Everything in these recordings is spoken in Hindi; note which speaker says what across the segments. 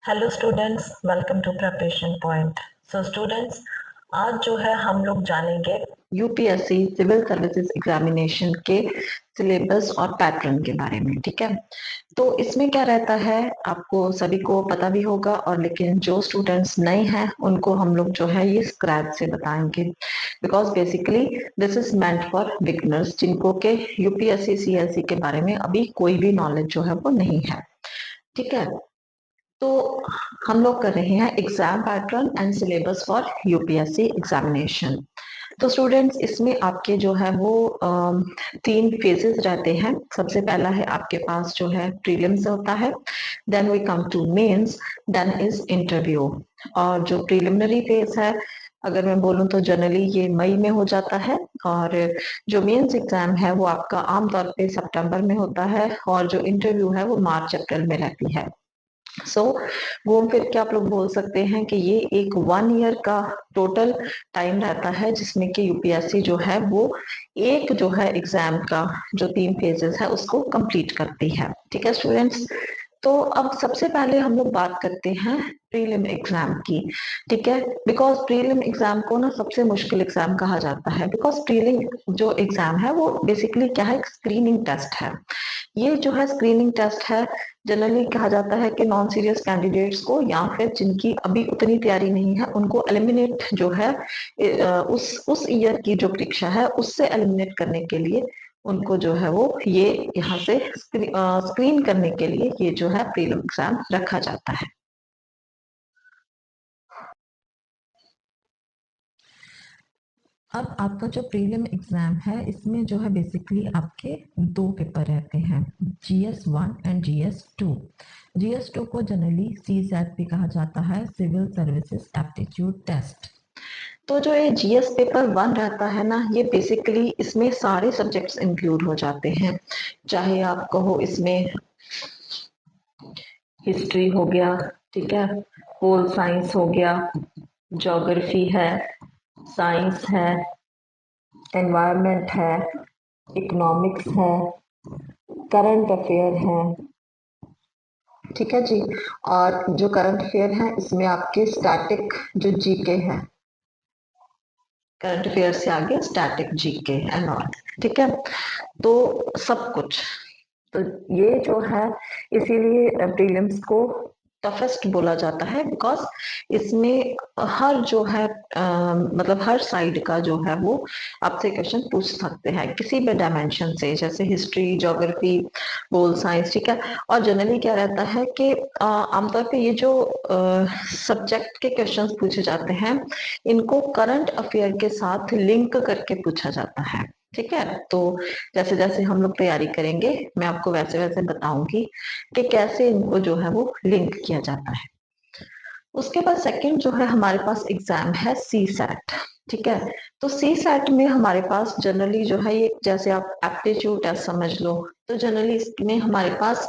Speaker 1: Hello students, welcome to preparation point. So students, आज जो है हम लोग जानेंगे यूपीएससी सिविल सर्विसेज एग्जामिनेशन के सिलेबस और पैटर्न के बारे में। ठीक है, तो इसमें क्या रहता है आपको सभी को पता भी होगा, और लेकिन जो स्टूडेंट्स नए हैं उनको हम लोग जो है ये स्क्रैच से बताएंगे, because basically this is meant for beginners, जिनको के यूपीएससी सीएससी के बारे में अभी कोई भी नॉलेज जो है वो नहीं है। ठीक है, तो हम लोग कर रहे हैं exam pattern and syllabus for UPSC examination. तो स्टूडेंट्स, इसमें आपके जो है वो तीन फेजेस रहते हैं। सबसे पहला है आपके पास जो है प्रीलिम्स होता है, then we come to mains, then is interview. और जो प्रीलिमिनरी फेज है, अगर मैं बोलूं तो जनरली ये मई में हो जाता है, और जो मेंस एग्जाम है वो आपका आमतौर पे सितंबर में होता है, और जो इंटरव्यू है वो मार्च अप्रैल में रहती है। सो घूम फिर के आप लोग बोल सकते हैं कि ये एक 1 ईयर का टोटल टाइम रहता है, जिसमें कि यूपीएससी जो है वो एक जो है एग्जाम का जो 3 फेजेस है उसको कंप्लीट करती है। ठीक है स्टूडेंट्स, तो अब सबसे पहले हम लोग बात करते हैं प्रीलिम एग्जाम की। ठीक है, बिकॉज प्रीलिम एग्जाम को ना सबसे मुश्किल एग्जाम कहा जाता है, बिकॉज प्रीलिम जो एग्जाम है वो बेसिकली क्या है, एक स्क्रीनिंग टेस्ट है। ये जो है स्क्रीनिंग टेस्ट है, जनरली कहा जाता है कि नॉन सीरियस कैंडिडेट्स को या फिर जिनकी अभी उतनी तैयारी नहीं है उनको एलिमिनेट जो है उस ईयर की जो परीक्षा है उससे एलिमिनेट करने के लिए उनको जो है वो ये यहाँ से स्क्रीन करने के लिए ये जो है प्रीलिम एग्जाम रखा जाता है। अब आपका जो प्रीलिम एग्जाम है इसमें जो है बेसिकली आपके दो पेपर रहते हैं, GS1 एंड GS2। GS2 को जनरली CSAT भी कहा जाता है, सिविल सर्विसेज एप्टीट्यूड टेस्ट। तो जो ये जीएस पेपर 1 रहता है ना, ये बेसिकली इसमें सारे सब्जेक्ट्स इंक्लूड हो जाते हैं। चाहे आप कहो इसमें हिस्ट्री हो गया, ठीक है, पोल साइंस हो गया, ज्योग्राफी है, साइंस है, एनवायरनमेंट है, इकोनॉमिक्स है, करंट अफेयर है। ठीक है जी, और जो करंट अफेयर है इसमें आपके स्टैटिक जो जीके है, करंट अफेयर से आगे स्टैटिक जीके एंड ऑल। ठीक है, तो सब कुछ, तो ये जो है इसीलिए प्रीलिम्स को टफेस्ट बोला जाता है, बिकॉज इसमें हर जो है मतलब हर साइड का जो है वो आपसे क्वेश्चन पूछ सकते हैं किसी भी डायमेंशन से, जैसे हिस्ट्री, ज्योग्राफी, पोल साइंस। ठीक है, और जनरली क्या रहता है कि आमतौर पे ये जो सब्जेक्ट के क्वेश्चंस पूछे जाते हैं इनको करंट अफेयर के साथ लिंक करके पूछा जाता है। ठीक है, तो जैसे जैसे हम लोग तैयारी करेंगे मैं आपको वैसे वैसे बताऊंगी कि कैसे इनको जो है वो लिंक किया जाता है। उसके बाद सेकंड जो है हमारे पास एग्जाम है सी सैट। ठीक है, तो सी सैट में हमारे पास जनरली जो है ये जैसे आप एप्टीट्यूड टेस्ट समझ लो, तो जनरली इसमें हमारे पास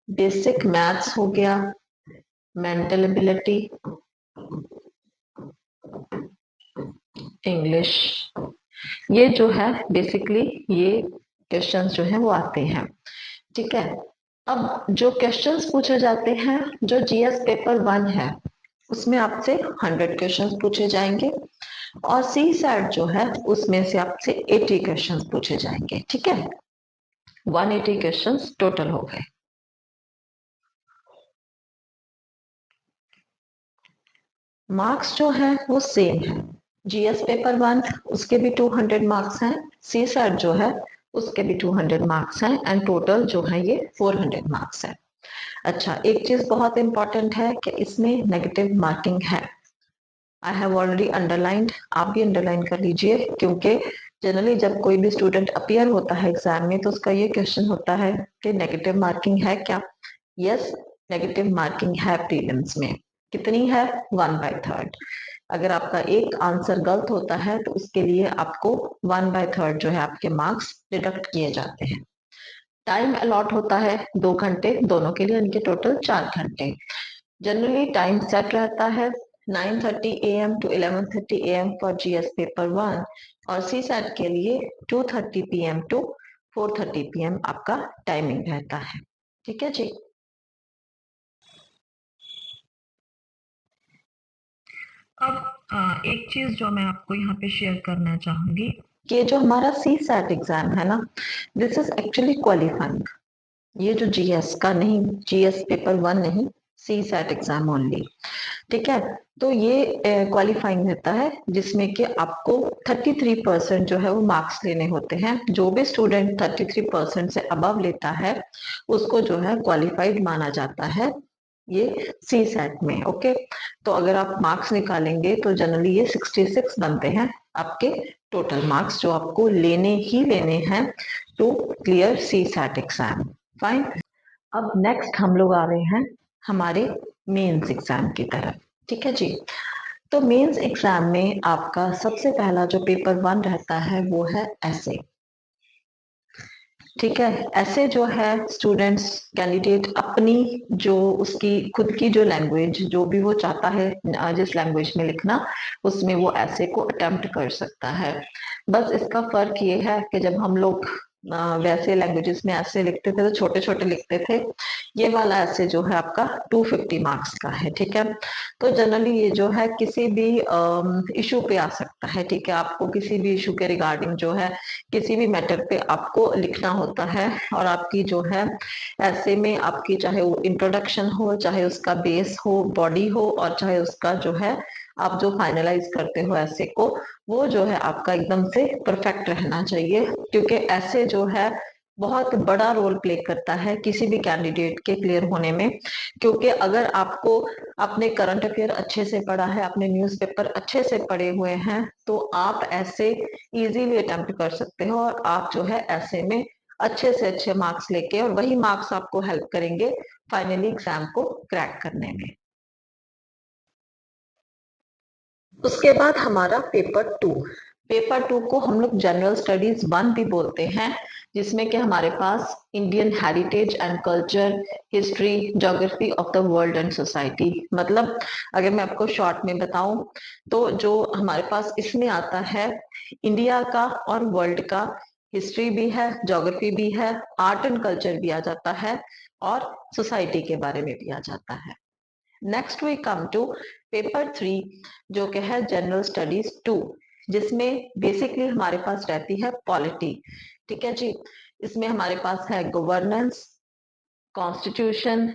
Speaker 1: बेसिक मैथ्स हो गया, मेंटल एबिलिटी, इंग्लिश, ये जो है बेसिकली ये क्वेश्चंस जो है वो आते हैं। ठीक है, अब जो क्वेश्चंस पूछे जाते हैं, जो जीएस पेपर 1 है उसमें आपसे 100 क्वेश्चंस पूछे जाएंगे, और सी सैट जो है उसमें से आपसे 80 क्वेश्चंस पूछे जाएंगे। ठीक है, 180 क्वेश्चंस टोटल हो गए। मार्क्स जो है वो सेम है, जीएस पेपर 1 उसके भी 200 मार्क्स हैं, सी सैट जो है उसके भी 200 मार्क्स हैं, एंड टोटल जो है ये 400 मार्क्स है। अच्छा, एक चीज बहुत इंपॉर्टेंट है कि इसमें नेगेटिव मार्किंग है। आई हैव ऑलरेडी अंडरलाइंड, आप भी अंडरलाइन कर लीजिए, क्योंकि जनरली जब कोई भी स्टूडेंट अपीयर होता है एग्जाम में तो उसका ये क्वेश्चन होता है कि नेगेटिव मार्किंग है क्या। यस, नेगेटिव मार्किंग है प्रीलिम्स में। कितनी है? 1/3। अगर आपका एक आंसर गलत होता है तो उसके लिए आपको 1/3 जो है आपके मार्क्स डिडक्ट किए जाते हैं। टाइम अलॉट होता है 2 घंटे दोनों के लिए, इनके टोटल 4 घंटे। जनरली टाइम सेट रहता है 9:30 AM to 11:30 AM for GS paper 1, और सी सेट के लिए 2:30 PM to 4:30 PM आपका टाइमिंग रहता है। ठीक है जी। अब एक चीज जो मैं आपको यहाँ पे शेयर करना चाहूंगी कि जो हमारा सी सैट एग्जाम है ना, दिस इज एक्चुअली क्वालिफाइंग। ये जो जीएस का नहीं, जीएस पेपर 1 नहीं, सी सैट एग्जाम ओनली। ठीक है, तो ये क्वालिफाइंग रहता है जिसमें कि आपको 33% जो है वो मार्क्स लेने होते हैं। जो भी स्टूडेंट 33% से अबव लेता है उसको जो है क्वालिफाइड माना जाता है ये सी सेट में। ओके, तो अगर आप मार्क्स निकालेंगे तो जनरली ये 66 बनते हैं आपके टोटल मार्क्स जो आपको लेने ही लेने हैं to clear CSAT exam. Fine. अब नेक्स्ट हम लोग आ रहे हैं हमारे मेंस एग्जाम की तरफ। ठीक है जी, तो मेंस एग्जाम में आपका सबसे पहला जो पेपर 1 रहता है वो है ऐसे। ठीक है, ऐसे जो है स्टूडेंट्स कैंडिडेट अपनी जो उसकी खुद की जो लैंग्वेज जो भी वो चाहता है जिस लैंग्वेज में लिखना उसमें वो ऐसे को अटेम्प्ट कर सकता है। बस इसका फर्क ये है कि जब हम लोग वैसे लैंग्वेजेस में ऐसे लिखते थे तो छोटे छोटे लिखते थे, ये वाला ऐसे जो है आपका 250 मार्क्स का है। ठीक है, तो जनरली ये जो है किसी भी इशू पे आ सकता है। ठीक है, आपको किसी भी इशू के रिगार्डिंग जो है किसी भी मैटर पे आपको लिखना होता है और आपकी जो है ऐसे में आपकी चाहे वो इंट्रोडक्शन हो, चाहे उसका बेस हो, बॉडी हो, और चाहे उसका जो है आप जो फाइनलाइज करते हो ऐसे को, वो जो है आपका एकदम से परफेक्ट रहना चाहिए। क्योंकि ऐसे जो है बहुत बड़ा रोल प्ले करता है किसी भी कैंडिडेट के क्लियर होने में। क्योंकि अगर आपको आपने करंट अफेयर अच्छे से पढ़ा है, आपने न्यूज़पेपर अच्छे से पढ़े हुए हैं, तो आप ऐसे इजीली अटेम्प्ट कर सकते हो और आप जो है ऐसे में अच्छे से अच्छे मार्क्स लेके, और वही मार्क्स आपको हेल्प करेंगे फाइनली एग्जाम को क्रैक करने में। उसके बाद हमारा पेपर 2। पेपर 2 को हम लोग जनरल स्टडीज 1 भी बोलते हैं, जिसमें कि हमारे पास Indian heritage and culture, history, geography of the world and society. मतलब अगर मैं आपको शॉर्ट में बताऊं तो जो हमारे पास इसमें आता है इंडिया का और वर्ल्ड का, हिस्ट्री भी है, ज्योग्राफी भी है, आर्ट एंड कल्चर भी आ जाता है, और सोसाइटी के बारे में भी आ जाता है। Next we come to paper 3 जो कि है जनरल स्टडीज 2, जिसमें बेसिकली हमारे पास रहती है पॉलिटी। ठीक है जी, इसमें हमारे पास है governance, constitution,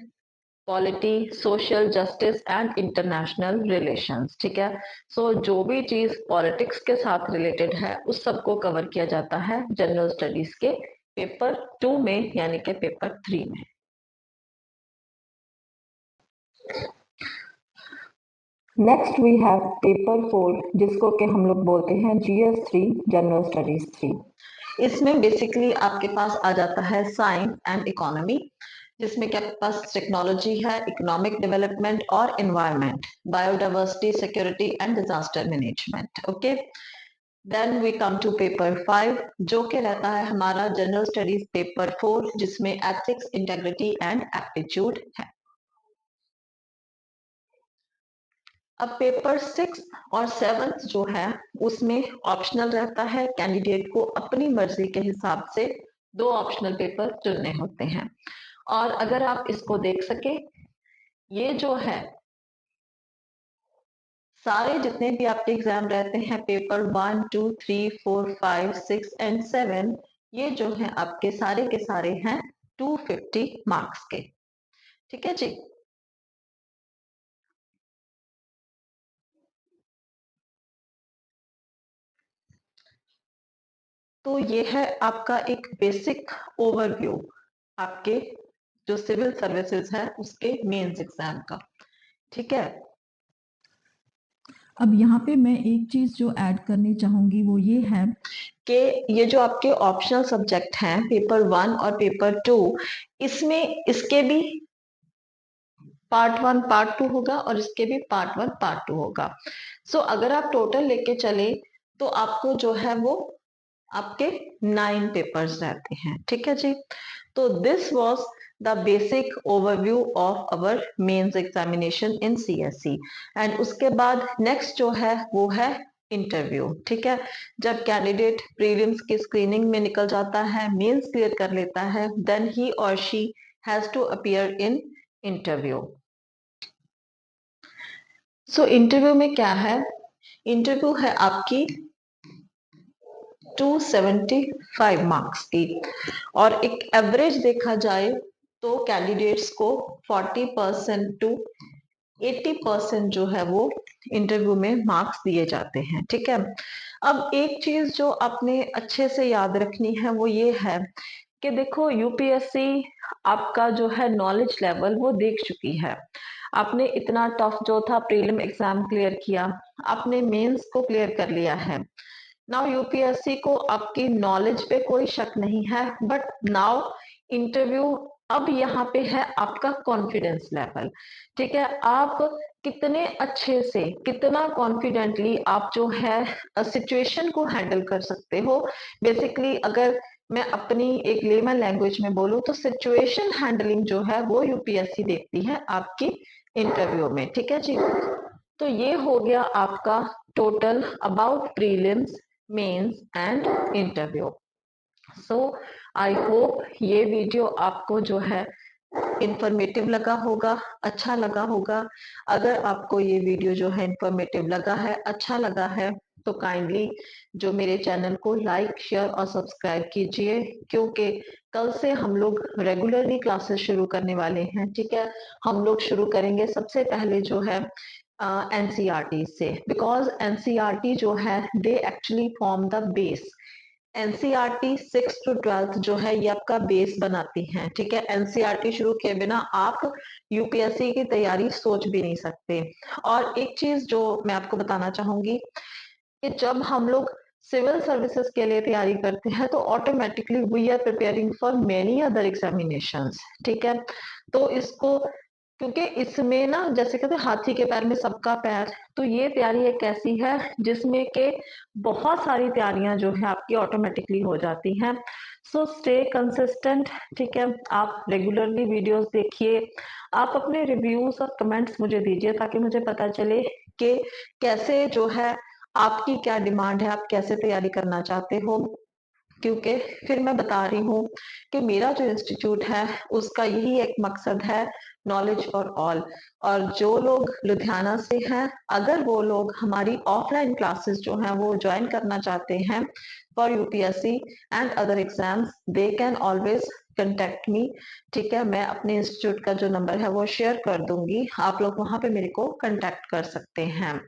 Speaker 1: polity, social justice and international relations. ठीक है, सो जो भी चीज पॉलिटिक्स के साथ रिलेटेड है उस सबको कवर किया जाता है जनरल स्टडीज के पेपर 2 में, यानी कि पेपर 3 में। नेक्स्ट वी हैव पेपर 4 जिसको कि हम लोग बोलते हैं जीएस 3, जनरल स्टडीज 3। इसमें बेसिकली आपके पास आ जाता है साइंस एंड इकोनॉमी, जिसमें कि आपके पास टेक्नोलॉजी है, इकोनॉमिक डेवलपमेंट और environment, biodiversity, security and disaster management. Okay, then we come to paper 5 जो कि रहता है हमारा जनरल स्टडीज पेपर 4, जिसमें एथिक्स, इंटेग्रिटी एंड एप्टीट्यूड है। अब पेपर 6 और 7 जो है उसमें ऑप्शनल रहता है, कैंडिडेट को अपनी मर्जी के हिसाब से 2 ऑप्शनल पेपर चुनने होते हैं। और अगर आप इसको देख सके, ये जो है सारे जितने भी आपके एग्जाम रहते हैं पेपर 1, 2, 3, 4, 5, 6 एंड 7, ये जो है आपके सारे के सारे हैं 250 मार्क्स के। ठीक है जी, तो ये है आपका एक बेसिक ओवरव्यू आपके जो सिविल सर्विसेज है उसके मेंस एग्जाम का। ठीक है,
Speaker 2: अब यहाँ पे मैं एक चीज जो ऐड करनी चाहूंगी वो ये है
Speaker 1: कि ये जो आपके ऑप्शनल सब्जेक्ट हैं पेपर 1 और पेपर 2, इसमें इसके भी पार्ट 1 पार्ट 2 होगा और इसके भी पार्ट 1 पार्ट 2 होगा। सो अगर आप टोटल लेके चले तो आपको जो है वो आपके 9 पेपर्स रहते हैं। ठीक है जी, तो this was the basic overview of our mains examination in CSE. And उसके बाद नेक्स्ट जो है वो है इंटरव्यू। ठीक है, जब कैंडिडेट प्रीलिम्स की स्क्रीनिंग में निकल जाता है, मेंस क्लियर कर लेता है, देन ही और she has to appear in interview. So interview में क्या है, इंटरव्यू है आपकी 275 मार्क्स की, और एक एवरेज देखा जाए तो कैंडिडेट्स को 40% टू 80% जो है वो इंटरव्यू में मार्क्स दिए जाते हैं। ठीक है, अब एक चीज जो आपने अच्छे से याद रखनी है वो ये है कि देखो यूपीएससी आपका जो है नॉलेज लेवल वो देख चुकी है। आपने इतना टफ जो था प्रीलिम एग्जाम क्लियर किया, आपने मेंस को क्लियर कर लिया है। नाउ यूपीएससी को आपकी नॉलेज पे कोई शक नहीं है, बट नाउ इंटरव्यू अब यहाँ पे है आपका कॉन्फिडेंस लेवल। ठीक है, आप कितने अच्छे से कितना कॉन्फिडेंटली आप जो है सिचुएशन को हैंडल कर सकते हो। बेसिकली अगर मैं अपनी एक लेमन लैंग्वेज में बोलूँ तो सिचुएशन हैंडलिंग जो है वो यूपीएससी देखती है आपकी इंटरव्यू में। ठीक है जी, तो ये हो गया आपका total about prelims, mains and interview. So I hope ये वीडियो आपको जो है इंफॉर्मेटिव लगा होगा, अच्छा लगा होगा। अगर आपको ये वीडियो जो है इंफॉर्मेटिव लगा है, अच्छा लगा है, तो काइंडली जो मेरे चैनल को लाइक, शेयर और सब्सक्राइब कीजिए, क्योंकि कल से हम लोग रेगुलरली क्लासेस शुरू करने वाले हैं। ठीक है, हम लोग शुरू करेंगे सबसे पहले जो है एनसीईआरटी से, बिकॉज एनसीईआरटी जो है they actually form the base. NCERT 6 to 12 जो है ये आपका बेस बनाती हैं। ठीक है, एनसीईआरटी शुरू किए बिना आप यूपीएससी की तैयारी सोच भी नहीं सकते। और एक चीज जो मैं आपको बताना चाहूंगी कि जब हम लोग सिविल सर्विसेज के लिए तैयारी करते हैं तो automatically we are preparing for many other examinations. ठीक है, तो इसको, क्योंकि इसमें ना जैसे कहते हैं हाथी के पैर में सबका पैर, तो ये तैयारी एक ऐसी है जिसमें के बहुत सारी तैयारियां जो है आपकी ऑटोमेटिकली हो जाती हैं। So stay consistent. ठीक है, आप रेगुलरली वीडियोस देखिए, आप अपने रिव्यूज और कमेंट्स मुझे दीजिए ताकि मुझे पता चले कि कैसे जो है आपकी क्या डिमांड है, आप कैसे तैयारी करना चाहते हो। क्योंकि फिर मैं बता रही हूँ कि मेरा जो इंस्टीट्यूट है उसका यही एक मकसद है, नॉलेज फॉर ऑल। और जो लोग लुधियाना से हैं, अगर वो लोग हमारी ऑफलाइन क्लासेस जो हैं वो ज्वाइन करना चाहते हैं for UPSC and other exams, they can always contact me. ठीक है, मैं अपने इंस्टीट्यूट का जो नंबर है वो शेयर कर दूंगी, आप लोग वहां पे मेरे को कंटेक्ट कर सकते हैं।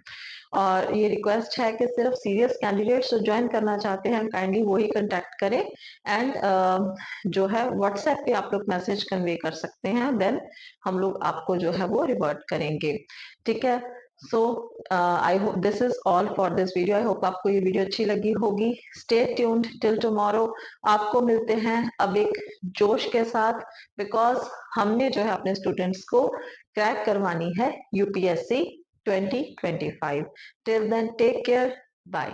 Speaker 1: और ये रिक्वेस्ट है कि सिर्फ सीरियस कैंडिडेट्स जो ज्वाइन करना चाहते हैं काइंडली वही कांटेक्ट करें। एंड जो है व्हाट्सएप पे आप लोग मैसेज कन्वे कर सकते हैं, देन हम लोग आपको जो है वो रिवर्ट करेंगे। ठीक है, so I hope this is all for this video. I hope आपको ये वीडियो अच्छी लगी होगी। Stay tuned till tomorrow. आपको मिलते हैं अब एक जोश के साथ, बिकॉज हमने जो है अपने स्टूडेंट्स को क्रैक करवानी है UPSC 2025. Till then, take care. Bye.